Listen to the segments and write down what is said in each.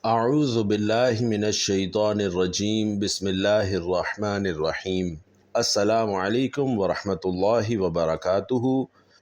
اعوذ باللہ من الشیطان الرجیم بسم اللہ الرحمن الرحیم السلام علیکم ورحمۃ اللہ وبرکاتہ۔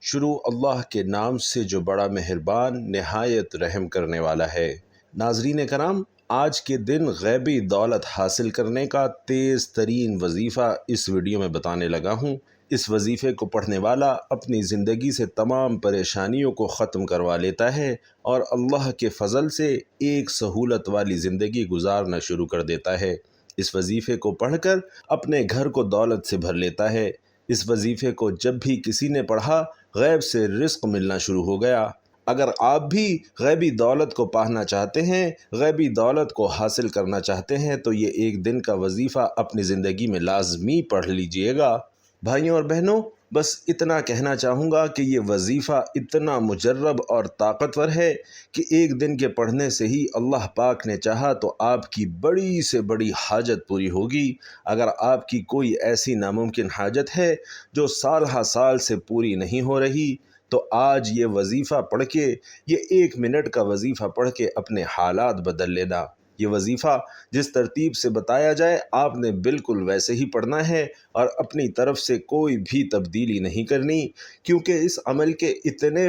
شروع اللہ کے نام سے جو بڑا مہربان نہایت رحم کرنے والا ہے۔ ناظرین کرام، آج کے دن غیبی دولت حاصل کرنے کا تیز ترین وظیفہ اس ویڈیو میں بتانے لگا ہوں۔ اس وظیفے کو پڑھنے والا اپنی زندگی سے تمام پریشانیوں کو ختم کروا لیتا ہے اور اللہ کے فضل سے ایک سہولت والی زندگی گزارنا شروع کر دیتا ہے۔ اس وظیفے کو پڑھ کر اپنے گھر کو دولت سے بھر لیتا ہے۔ اس وظیفے کو جب بھی کسی نے پڑھا، غیب سے رزق ملنا شروع ہو گیا۔ اگر آپ بھی غیبی دولت کو پانا چاہتے ہیں، غیبی دولت کو حاصل کرنا چاہتے ہیں، تو یہ ایک دن کا وظیفہ اپنی زندگی میں لازمی پڑھ لیجئے گا۔ بھائیوں اور بہنوں، بس اتنا کہنا چاہوں گا کہ یہ وظیفہ اتنا مجرب اور طاقتور ہے کہ ایک دن کے پڑھنے سے ہی اللہ پاک نے چاہا تو آپ کی بڑی سے بڑی حاجت پوری ہوگی۔ اگر آپ کی کوئی ایسی ناممکن حاجت ہے جو سال ہا سال سے پوری نہیں ہو رہی، تو آج یہ وظیفہ پڑھ کے، یہ 1 منٹ کا وظیفہ پڑھ کے اپنے حالات بدل لینا۔ یہ وظیفہ جس ترتیب سے بتایا جائے، آپ نے بالکل ویسے ہی پڑھنا ہے اور اپنی طرف سے کوئی بھی تبدیلی نہیں کرنی، کیونکہ اس عمل کے اتنے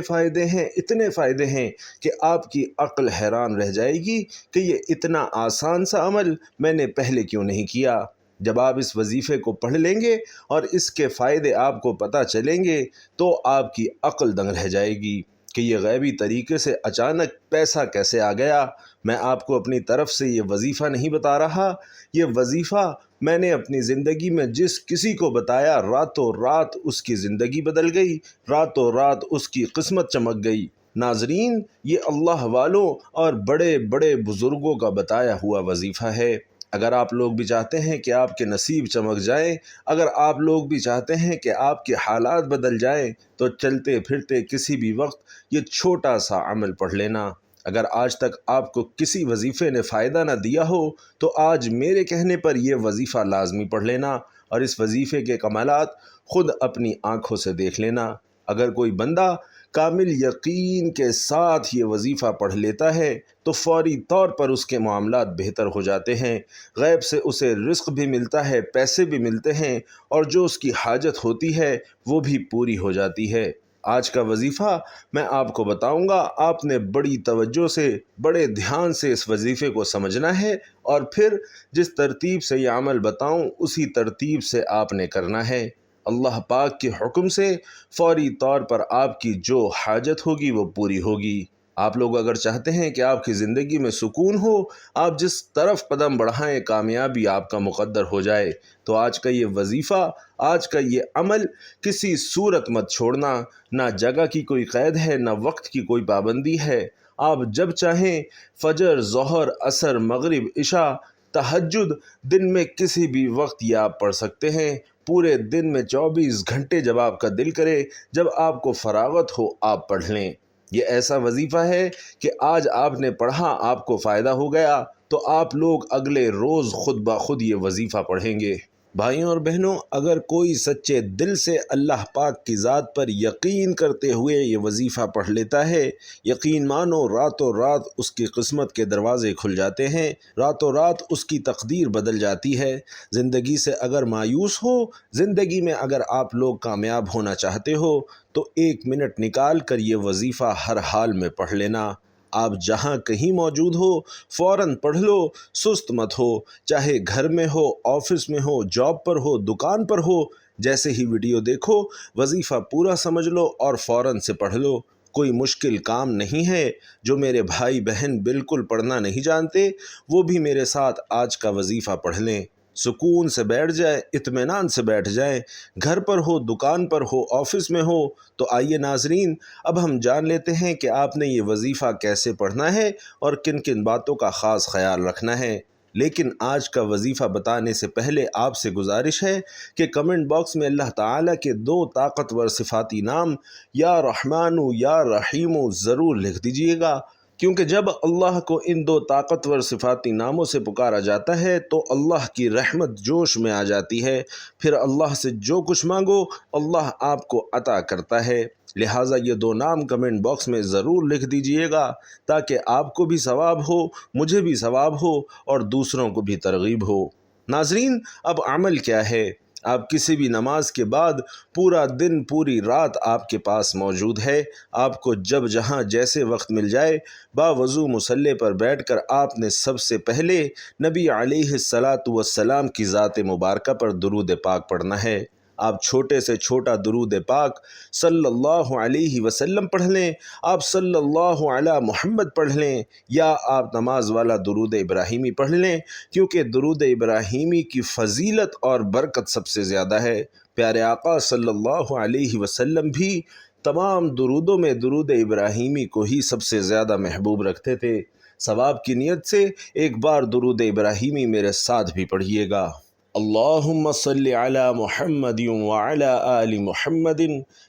فائدے ہیں کہ آپ کی عقل حیران رہ جائے گی کہ یہ اتنا آسان سا عمل میں نے پہلے کیوں نہیں کیا۔ جب آپ اس وظیفے کو پڑھ لیں گے اور اس کے فائدے آپ کو پتہ چلیں گے تو آپ کی عقل دنگ رہ جائے گی کہ یہ غیبی طریقے سے اچانک پیسہ کیسے آ گیا۔ میں آپ کو اپنی طرف سے یہ وظیفہ نہیں بتا رہا، یہ وظیفہ میں نے اپنی زندگی میں جس کسی کو بتایا، راتوں رات اس کی زندگی بدل گئی، راتوں رات اس کی قسمت چمک گئی۔ ناظرین، یہ اللہ والوں اور بڑے بڑے بزرگوں کا بتایا ہوا وظیفہ ہے۔ اگر آپ لوگ بھی چاہتے ہیں کہ آپ کے نصیب چمک جائیں، اگر آپ لوگ بھی چاہتے ہیں کہ آپ کے حالات بدل جائیں، تو چلتے پھرتے کسی بھی وقت یہ چھوٹا سا عمل پڑھ لینا۔ اگر آج تک آپ کو کسی وظیفے نے فائدہ نہ دیا ہو تو آج میرے کہنے پر یہ وظیفہ لازمی پڑھ لینا اور اس وظیفے کے کمالات خود اپنی آنکھوں سے دیکھ لینا۔ اگر کوئی بندہ کامل یقین کے ساتھ یہ وظیفہ پڑھ لیتا ہے تو فوری طور پر اس کے معاملات بہتر ہو جاتے ہیں، غیب سے اسے رزق بھی ملتا ہے، پیسے بھی ملتے ہیں، اور جو اس کی حاجت ہوتی ہے وہ بھی پوری ہو جاتی ہے۔ آج کا وظیفہ میں آپ کو بتاؤں گا، آپ نے بڑی توجہ سے، بڑے دھیان سے اس وظیفے کو سمجھنا ہے اور پھر جس ترتیب سے یہ عمل بتاؤں اسی ترتیب سے آپ نے کرنا ہے۔ اللہ پاک کے حکم سے فوری طور پر آپ کی جو حاجت ہوگی وہ پوری ہوگی۔ آپ لوگ اگر چاہتے ہیں کہ آپ کی زندگی میں سکون ہو، آپ جس طرف قدم بڑھائیں کامیابی آپ کا مقدر ہو جائے، تو آج کا یہ وظیفہ، آج کا یہ عمل کسی صورت مت چھوڑنا۔ نہ جگہ کی کوئی قید ہے، نہ وقت کی کوئی پابندی ہے۔ آپ جب چاہیں فجر، ظہر، عصر، مغرب، عشاء، تہجد، دن میں کسی بھی وقت یہ آپ پڑھ سکتے ہیں۔ پورے دن میں 24 گھنٹے جب آپ کا دل کرے، جب آپ کو فراغت ہو، آپ پڑھ لیں۔ یہ ایسا وظیفہ ہے کہ آج آپ نے پڑھا، آپ کو فائدہ ہو گیا، تو آپ لوگ اگلے روز خود بخود یہ وظیفہ پڑھیں گے۔ بھائیوں اور بہنوں، اگر کوئی سچے دل سے اللہ پاک کی ذات پر یقین کرتے ہوئے یہ وظیفہ پڑھ لیتا ہے، یقین مانو راتوں رات اس کی قسمت کے دروازے کھل جاتے ہیں، راتوں رات اس کی تقدیر بدل جاتی ہے۔ زندگی سے اگر مایوس ہو، زندگی میں اگر آپ لوگ کامیاب ہونا چاہتے ہو، تو 1 منٹ نکال کر یہ وظیفہ ہر حال میں پڑھ لینا۔ آپ جہاں کہیں موجود ہو، فوراً پڑھ لو، سست مت ہو، چاہے گھر میں ہو، آفس میں ہو، جاب پر ہو، دکان پر ہو، جیسے ہی ویڈیو دیکھو وظیفہ پورا سمجھ لو اور فوراً سے پڑھ لو۔ کوئی مشکل کام نہیں ہے۔ جو میرے بھائی بہن بالکل پڑھنا نہیں جانتے، وہ بھی میرے ساتھ آج کا وظیفہ پڑھ لیں۔ سکون سے بیٹھ جائیں، اطمینان سے بیٹھ جائیں، گھر پر ہو، دکان پر ہو، آفس میں ہو۔ تو آئیے ناظرین، اب ہم جان لیتے ہیں کہ آپ نے یہ وظیفہ کیسے پڑھنا ہے اور کن کن باتوں کا خاص خیال رکھنا ہے۔ لیکن آج کا وظیفہ بتانے سے پہلے آپ سے گزارش ہے کہ کمنٹ باکس میں اللہ تعالیٰ کے 2 طاقتور صفاتی نام یا رحمان یا رحیم ضرور لکھ دیجئے گا، کیونکہ جب اللہ کو ان 2 طاقتور صفاتی ناموں سے پکارا جاتا ہے تو اللہ کی رحمت جوش میں آ جاتی ہے۔ پھر اللہ سے جو کچھ مانگو اللہ آپ کو عطا کرتا ہے۔ لہٰذا یہ 2 نام کمنٹ باکس میں ضرور لکھ دیجئے گا تاکہ آپ کو بھی ثواب ہو، مجھے بھی ثواب ہو اور دوسروں کو بھی ترغیب ہو۔ ناظرین، اب عمل کیا ہے؟ آپ کسی بھی نماز کے بعد پورا دن پوری رات آپ کے پاس موجود ہے۔ آپ کو جب جہاں جیسے وقت مل جائے باوضو مصلی پر بیٹھ کر آپ نے سب سے پہلے نبی علیہ الصلاۃ والسلام کی ذات مبارکہ پر درود پاک پڑھنا ہے۔ آپ چھوٹے سے چھوٹا درود پاک صلی اللہ علیہ وسلم پڑھ لیں، آپ صلی اللہ علی محمد پڑھ لیں، یا آپ نماز والا درود ابراہیمی پڑھ لیں، کیونکہ درود ابراہیمی کی فضیلت اور برکت سب سے زیادہ ہے۔ پیارے آقا صلی اللہ علیہ وسلم بھی تمام درودوں میں درود ابراہیمی کو ہی سب سے زیادہ محبوب رکھتے تھے۔ ثواب کی نیت سے ایک بار درود ابراہیمی میرے ساتھ بھی پڑھیے گا۔ اللہم صلی علی محمد وعلی آل محمد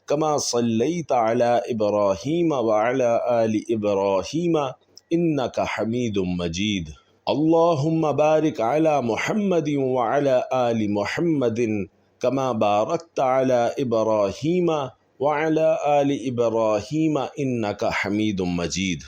کما صلیت علی ابراہیم وعلی آل ابراہیم انک حمید مجید۔ اللہم بارک علی محمد وعلی آل محمد کما بارکت علی ابراہیم وعلی آل ابراہیم انک حمید مجید۔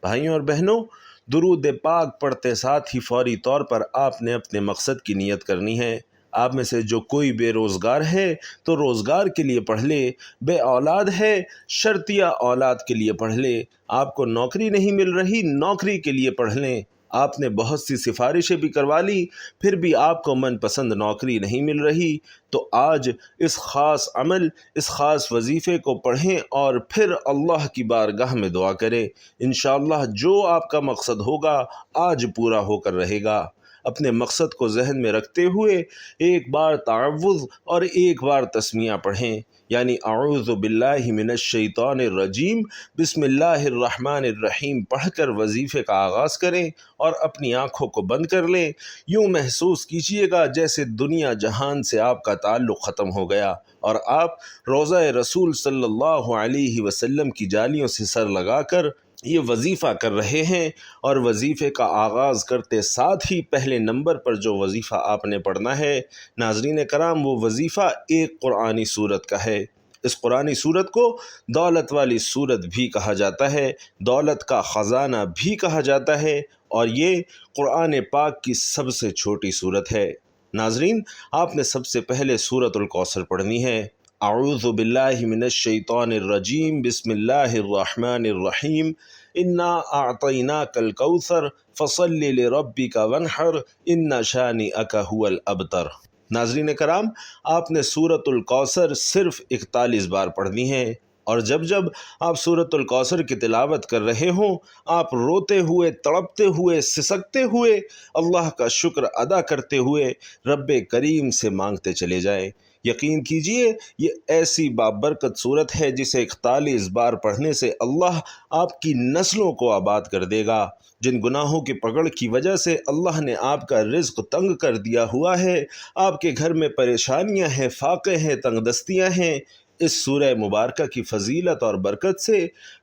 بھائیوں اور بہنوں، درود پاک پڑھتے ساتھ ہی فوری طور پر آپ نے اپنے مقصد کی نیت کرنی ہے۔ آپ میں سے جو کوئی بے روزگار ہے تو روزگار کے لیے پڑھ لے، بے اولاد ہے شرطیہ اولاد کے لیے پڑھ لے، آپ کو نوکری نہیں مل رہی نوکری کے لیے پڑھ لیں، آپ نے بہت سی سفارشیں بھی کروا لی پھر بھی آپ کو من پسند نوکری نہیں مل رہی، تو آج اس خاص عمل، اس خاص وظیفے کو پڑھیں اور پھر اللہ کی بارگاہ میں دعا کریں۔ انشاءاللہ جو آپ کا مقصد ہوگا آج پورا ہو کر رہے گا۔ اپنے مقصد کو ذہن میں رکھتے ہوئے ایک بار تعوذ اور ایک بار تسمیہ پڑھیں، یعنی اعوذ باللہ من الشیطان الرجیم بسم اللہ الرحمن الرحیم پڑھ کر وظیفے کا آغاز کریں اور اپنی آنکھوں کو بند کر لیں۔ یوں محسوس کیجیے گا جیسے دنیا جہان سے آپ کا تعلق ختم ہو گیا اور آپ روضہ رسول صلی اللہ علیہ وسلم کی جالیوں سے سر لگا کر یہ وظیفہ کر رہے ہیں، اور وظیفے کا آغاز کرتے ساتھ ہی پہلے نمبر پر جو وظیفہ آپ نے پڑھنا ہے ناظرین کرام، وہ وظیفہ ایک قرآنی سورت کا ہے۔ اس قرآنی سورت کو دولت والی سورت بھی کہا جاتا ہے، دولت کا خزانہ بھی کہا جاتا ہے، اور یہ قرآن پاک کی سب سے چھوٹی سورت ہے۔ ناظرین، آپ نے سب سے پہلے سورۃ الکوثر پڑھنی ہے۔ اعوذ باللہ من الشیطان الرجیم بسم اللہ الرحمن الرحیم انا اعطیناک الکوثر فصل لربک وانحر ان شانئک هو الابتر۔ ناظرین کرام، آپ نے سورۃ الکوثر صرف 41 بار پڑھنی ہے، اور جب جب آپ سورۃ الکوثر کی تلاوت کر رہے ہوں آپ روتے ہوئے، تڑپتے ہوئے، سسکتے ہوئے، اللہ کا شکر ادا کرتے ہوئے رب کریم سے مانگتے چلے جائیں۔ یقین کیجئے یہ ایسی بابرکت صورت ہے جسے 41 بار پڑھنے سے اللہ آپ کی نسلوں کو آباد کر دے گا۔ جن گناہوں کی پکڑ کی وجہ سے اللہ نے آپ کا رزق تنگ کر دیا ہوا ہے، آپ کے گھر میں پریشانیاں ہیں، فاقے ہیں، تنگ دستیاں ہیں، اس سورہ مبارکہ کی فضیلت اور برکت سے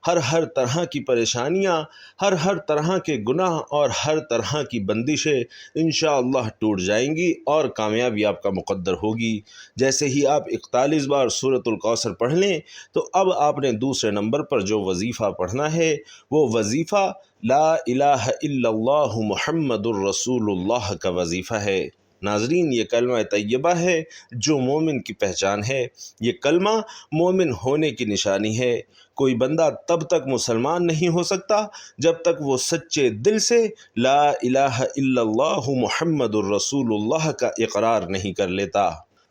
ہر طرح کی پریشانیاں، ہر طرح کے گناہ اور ہر طرح کی بندشیں انشاءاللہ ٹوٹ جائیں گی اور کامیابی آپ کا مقدر ہوگی۔ جیسے ہی آپ 41 بار سورۃ الکوثر پڑھ لیں تو اب آپ نے دوسرے نمبر پر جو وظیفہ پڑھنا ہے وہ وظیفہ لا الہ الا اللہ محمد الرسول اللہ کا وظیفہ ہے۔ ناظرین، یہ کلمہ طیبہ ہے جو مومن کی پہچان ہے، یہ کلمہ مومن ہونے کی نشانی ہے۔ کوئی بندہ تب تک مسلمان نہیں ہو سکتا جب تک وہ سچے دل سے لا الہ الا اللہ محمد الرسول اللہ کا اقرار نہیں کر لیتا۔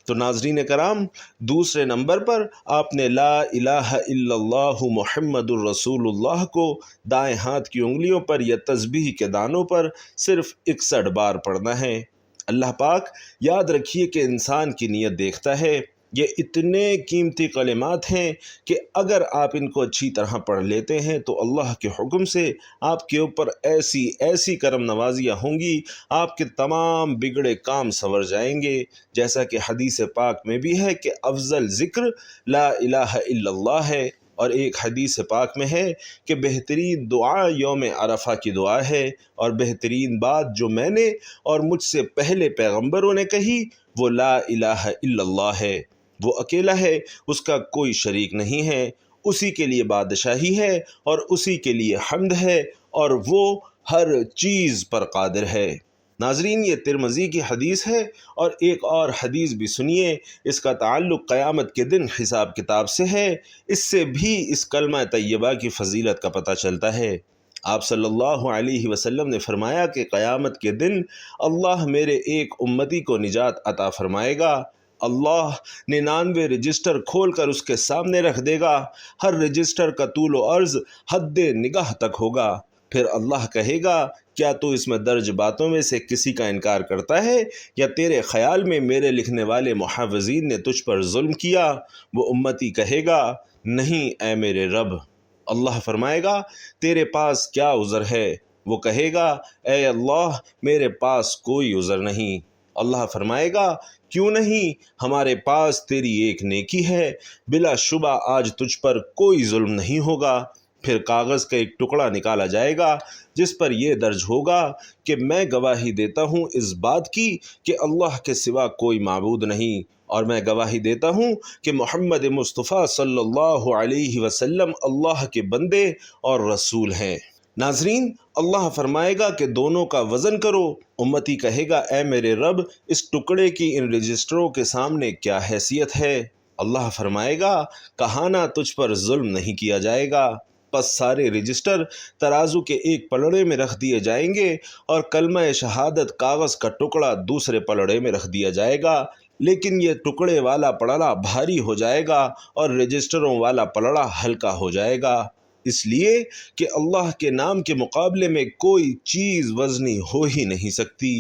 تو ناظرین کرام، دوسرے نمبر پر آپ نے لا الہ الا اللہ محمد الرسول اللہ کو دائیں ہاتھ کی انگلیوں پر یا تسبیح کے دانوں پر صرف 61 بار پڑھنا ہے۔ اللہ پاک یاد رکھیے کہ انسان کی نیت دیکھتا ہے۔ یہ اتنے قیمتی کلمات ہیں کہ اگر آپ ان کو اچھی طرح پڑھ لیتے ہیں تو اللہ کے حکم سے آپ کے اوپر ایسی کرم نوازیاں ہوں گی، آپ کے تمام بگڑے کام سنور جائیں گے۔ جیسا کہ حدیث پاک میں بھی ہے کہ افضل ذکر لا الہ الا اللہ ہے، اور ایک حدیث پاک میں ہے کہ بہترین دعا یوم عرفہ کی دعا ہے، اور بہترین بات جو میں نے اور مجھ سے پہلے پیغمبروں نے کہی وہ لا الہ الا اللہ ہے۔ وہ اکیلا ہے، اس کا کوئی شریک نہیں ہے، اسی کے لیے بادشاہی ہے اور اسی کے لیے حمد ہے اور وہ ہر چیز پر قادر ہے۔ ناظرین، یہ ترمذی کی حدیث ہے اور ایک اور حدیث بھی سنیے، اس کا تعلق قیامت کے دن حساب کتاب سے ہے۔ اس سے بھی اس کلمہ طیبہ کی فضیلت کا پتہ چلتا ہے۔ آپ صلی اللہ علیہ وسلم نے فرمایا کہ قیامت کے دن اللہ میرے ایک امتی کو نجات عطا فرمائے گا۔ اللہ 99 رجسٹر کھول کر اس کے سامنے رکھ دے گا۔ ہر رجسٹر کا طول و عرض حد نگاہ تک ہوگا۔ پھر اللہ کہے گا، کیا تو اس میں درج باتوں میں سے کسی کا انکار کرتا ہے یا تیرے خیال میں میرے لکھنے والے محافظین نے تجھ پر ظلم کیا؟ وہ امتی کہے گا، نہیں اے میرے رب۔ اللہ فرمائے گا، تیرے پاس کیا عذر ہے؟ وہ کہے گا، اے اللہ میرے پاس کوئی عذر نہیں۔ اللہ فرمائے گا، کیوں نہیں؟ ہمارے پاس تیری ایک نیکی ہے، بلا شبہ آج تجھ پر کوئی ظلم نہیں ہوگا۔ پھر کاغذ کا ایک ٹکڑا نکالا جائے گا جس پر یہ درج ہوگا کہ میں گواہی دیتا ہوں اس بات کی کہ اللہ کے سوا کوئی معبود نہیں، اور میں گواہی دیتا ہوں کہ محمد مصطفیٰ صلی اللہ علیہ وسلم اللہ کے بندے اور رسول ہیں۔ ناظرین، اللہ فرمائے گا کہ دونوں کا وزن کرو۔ امتی کہے گا، اے میرے رب، اس ٹکڑے کی ان رجسٹروں کے سامنے کیا حیثیت ہے؟ اللہ فرمائے گا، کہانا تجھ پر ظلم نہیں کیا جائے گا۔ پس سارے رجسٹر ترازو کے ایک پلڑے میں رکھ دیے جائیں گے اور کلمہ شہادت کاغذ کا ٹکڑا دوسرے پلڑے میں رکھ دیا جائے گا، لیکن یہ ٹکڑے والا پلڑا بھاری ہو جائے گا اور رجسٹروں والا پلڑا ہلکا ہو جائے گا، اس لیے کہ اللہ کے نام کے مقابلے میں کوئی چیز وزنی ہو ہی نہیں سکتی۔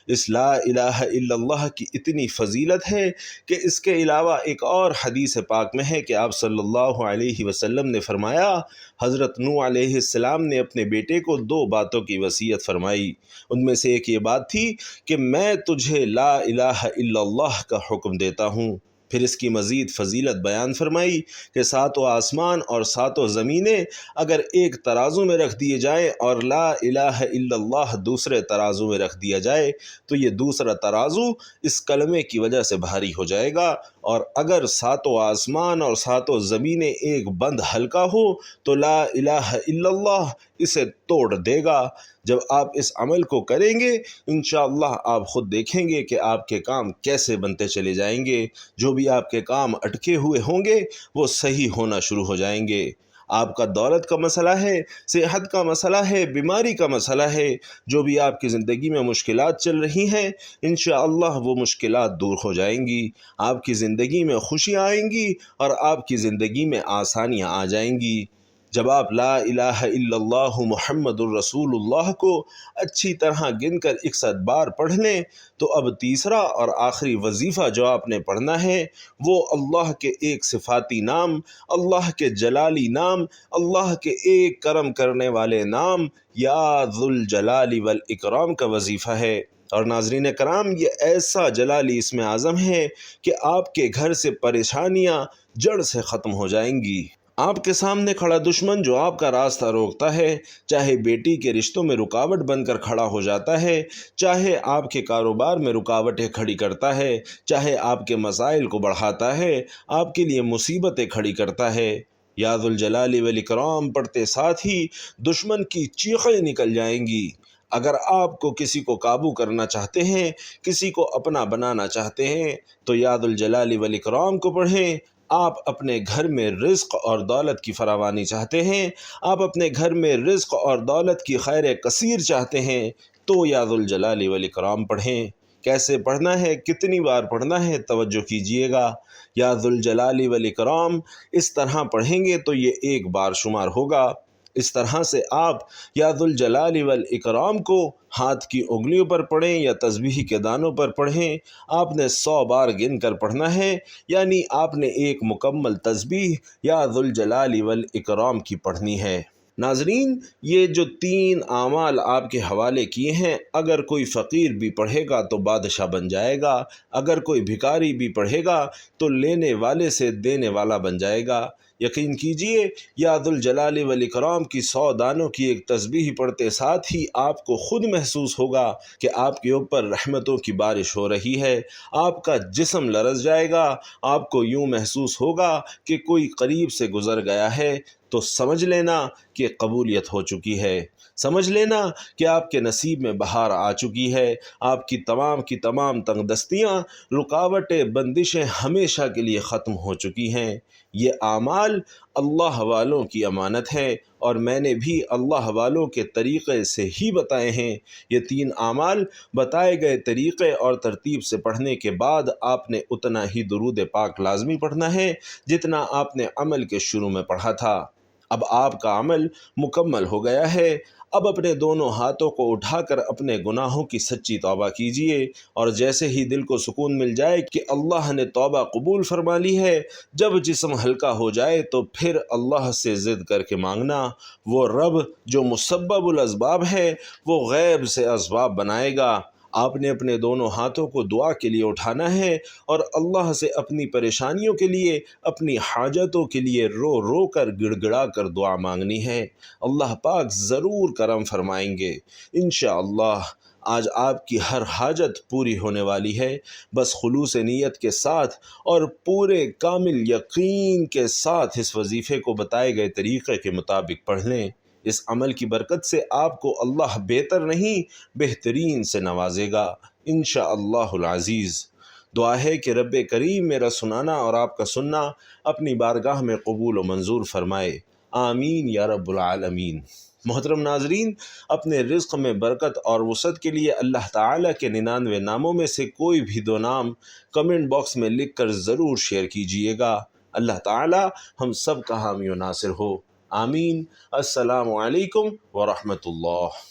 اس لا الہ الا اللہ کی اتنی فضیلت ہے کہ اس کے علاوہ ایک اور حدیث پاک میں ہے کہ آپ صلی اللہ علیہ وسلم نے فرمایا، حضرت نوح علیہ السلام نے اپنے بیٹے کو 2 باتوں کی وصیت فرمائی۔ ان میں سے ایک یہ بات تھی کہ میں تجھے لا الہ الا اللہ کا حکم دیتا ہوں۔ پھر اس کی مزید فضیلت بیان فرمائی کہ 7 آسمان اور 7 زمینیں اگر ایک ترازو میں رکھ دیے جائیں اور لا الہ الا اللہ دوسرے ترازو میں رکھ دیا جائے تو یہ دوسرا ترازو اس کلمے کی وجہ سے بھاری ہو جائے گا، اور اگر 7 آسمان اور 7 زمینیں ایک بند ہلکا ہو تو لا الہ الا اللہ اسے توڑ دے گا۔ جب آپ اس عمل کو کریں گے انشاءاللہ آپ خود دیکھیں گے کہ آپ کے کام کیسے بنتے چلے جائیں گے۔ جو بھی آپ کے کام اٹکے ہوئے ہوں گے وہ صحیح ہونا شروع ہو جائیں گے۔ آپ کا دولت کا مسئلہ ہے، صحت کا مسئلہ ہے، بیماری کا مسئلہ ہے، جو بھی آپ کی زندگی میں مشکلات چل رہی ہیں انشاءاللہ وہ مشکلات دور ہو جائیں گی، آپ کی زندگی میں خوشیاں آئیں گی اور آپ کی زندگی میں آسانیاں آ جائیں گی۔ جب آپ لا الہ الا اللہ محمد الرسول اللہ کو اچھی طرح گن کر 61 بار پڑھ لیں تو اب تیسرا اور آخری وظیفہ جو آپ نے پڑھنا ہے وہ اللہ کے ایک صفاتی نام، اللہ کے جلالی نام، اللہ کے ایک کرم کرنے والے نام یا ذوالجلال والاکرام کا وظیفہ ہے۔ اور ناظرین کرام، یہ ایسا جلالی اسم اعظم ہے کہ آپ کے گھر سے پریشانیاں جڑ سے ختم ہو جائیں گی۔ آپ کے سامنے کھڑا دشمن جو آپ کا راستہ روکتا ہے، چاہے بیٹی کے رشتوں میں رکاوٹ بن کر کھڑا ہو جاتا ہے، چاہے آپ کے کاروبار میں رکاوٹیں کھڑی کرتا ہے، چاہے آپ کے مسائل کو بڑھاتا ہے، آپ کے لیے مصیبتیں کھڑی کرتا ہے، یا ذوالجلال والاکرام پڑھتے ساتھ ہی دشمن کی چیخیں نکل جائیں گی۔ اگر آپ کو کسی کو قابو کرنا چاہتے ہیں، کسی کو اپنا بنانا چاہتے ہیں تو یا ذوالجلال والاکرام کو پڑھیں۔ آپ اپنے گھر میں رزق اور دولت کی فراوانی چاہتے ہیں، آپ اپنے گھر میں رزق اور دولت کی خیر کثیر چاہتے ہیں تو یا ذوالجلال والاکرام پڑھیں۔ کیسے پڑھنا ہے، کتنی بار پڑھنا ہے، توجہ کیجیے گا۔ یا ذوالجلال والاکرام اس طرح پڑھیں گے تو یہ 1 بار شمار ہوگا۔ اس طرح سے آپ یا ذوالجلال والاکرام کو ہاتھ کی انگلیوں پر پڑھیں یا تسبیح کے دانوں پر پڑھیں، آپ نے 100 بار گن کر پڑھنا ہے، یعنی آپ نے ایک مکمل تسبیح یا ذوالجلال والاکرام کی پڑھنی ہے۔ ناظرین، یہ جو 3 اعمال آپ کے حوالے کیے ہیں، اگر کوئی فقیر بھی پڑھے گا تو بادشاہ بن جائے گا، اگر کوئی بھکاری بھی پڑھے گا تو لینے والے سے دینے والا بن جائے گا۔ یقین کیجئے یا ذوالجلال والاکرام کی 100 دانوں کی ایک تسبیح پڑھتے ساتھ ہی آپ کو خود محسوس ہوگا کہ آپ کے اوپر رحمتوں کی بارش ہو رہی ہے، آپ کا جسم لرز جائے گا، آپ کو یوں محسوس ہوگا کہ کوئی قریب سے گزر گیا ہے، تو سمجھ لینا کہ قبولیت ہو چکی ہے، سمجھ لینا کہ آپ کے نصیب میں بہار آ چکی ہے، آپ کی تمام تنگ دستیاں، رکاوٹیں، بندشیں ہمیشہ کے لیے ختم ہو چکی ہیں۔ یہ اعمال اللہ والوں کی امانت ہے اور میں نے بھی اللہ والوں کے طریقے سے ہی بتائے ہیں۔ یہ 3 اعمال بتائے گئے طریقے اور ترتیب سے پڑھنے کے بعد آپ نے اتنا ہی درود پاک لازمی پڑھنا ہے جتنا آپ نے عمل کے شروع میں پڑھا تھا۔ اب آپ کا عمل مکمل ہو گیا ہے، اب اپنے دونوں ہاتھوں کو اٹھا کر اپنے گناہوں کی سچی توبہ کیجئے، اور جیسے ہی دل کو سکون مل جائے کہ اللہ نے توبہ قبول فرما لی ہے، جب جسم ہلکا ہو جائے تو پھر اللہ سے ضد کر کے مانگنا۔ وہ رب جو مسبب الاسباب ہے وہ غیب سے اسباب بنائے گا۔ آپ نے اپنے دونوں ہاتھوں کو دعا کے لیے اٹھانا ہے اور اللہ سے اپنی پریشانیوں کے لیے، اپنی حاجتوں کے لیے رو رو کر گڑ گڑا کر دعا مانگنی ہے۔ اللہ پاک ضرور کرم فرمائیں گے انشاءاللہ۔ آج آپ کی ہر حاجت پوری ہونے والی ہے، بس خلوص نیت کے ساتھ اور پورے کامل یقین کے ساتھ اس وظیفے کو بتائے گئے طریقے کے مطابق پڑھ لیں۔ اس عمل کی برکت سے آپ کو اللہ بہتر نہیں بہترین سے نوازے گا انشاءاللہ العزیز۔ دعا ہے کہ رب کریم میرا سنانا اور آپ کا سننا اپنی بارگاہ میں قبول و منظور فرمائے، آمین یا رب العالمین۔ محترم ناظرین، اپنے رزق میں برکت اور وسعت کے لیے اللہ تعالیٰ کے 99 ناموں میں سے کوئی بھی 2 نام کمنٹ باکس میں لکھ کر ضرور شیئر کیجئے گا۔ اللہ تعالیٰ ہم سب کا حامی و ناصر ہو، آمین۔ السلام علیکم ورحمۃ اللہ۔